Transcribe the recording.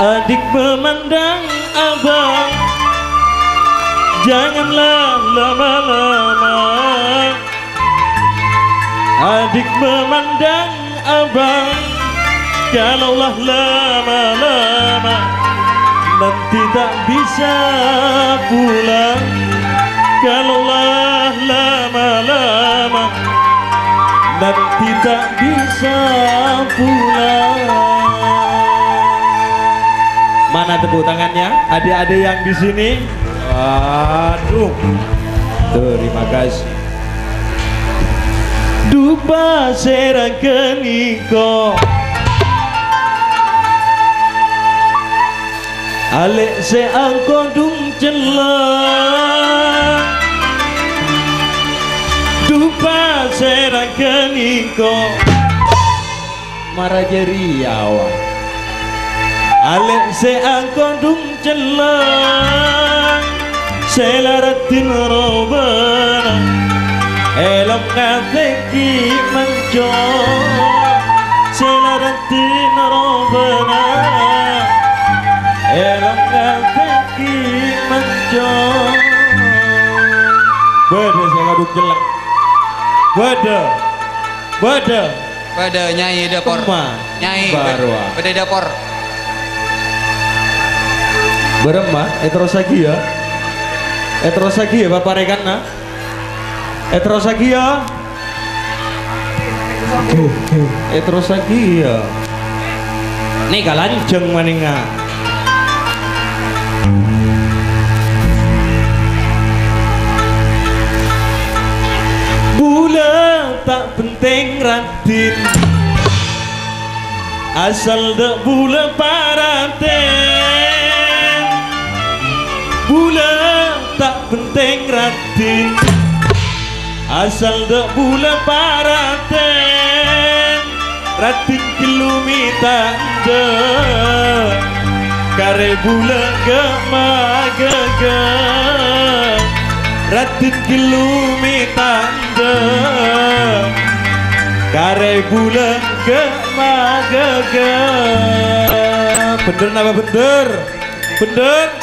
Adik memandang abang, janganlah lama-lama. Adik memandang abang, kalaulah lama-lama nanti tak bisa pulang. Kalaulah lama-lama nanti tak bisa pulang. Mana tepuk tangannya adik-adik yang di sini? Aduh, terima kasih. Dupa serang keniko, alek se angkodung celang. Dupa serang keniko, marajeriawan. Alek se angkodung celang, selaratin robana, elok kateki manco, selaratin robana, elok kateki manco. Bada saya ngaduk celang, bada Nyai dapur, Nyai bada dapur. Beremah, etrosagi ya, bapak rekana, etrosagi ya, etrosagi ya. Nih kalanjeng maninga. Bula tak penting ratin, asal dak bula paraten. Bula tak penting ratin, asal dak bula paraten. Ratin kilomita de, kare bula ke magaga. Ratin kilomita de, kare bula ke magaga. Bener apa bener? Bener?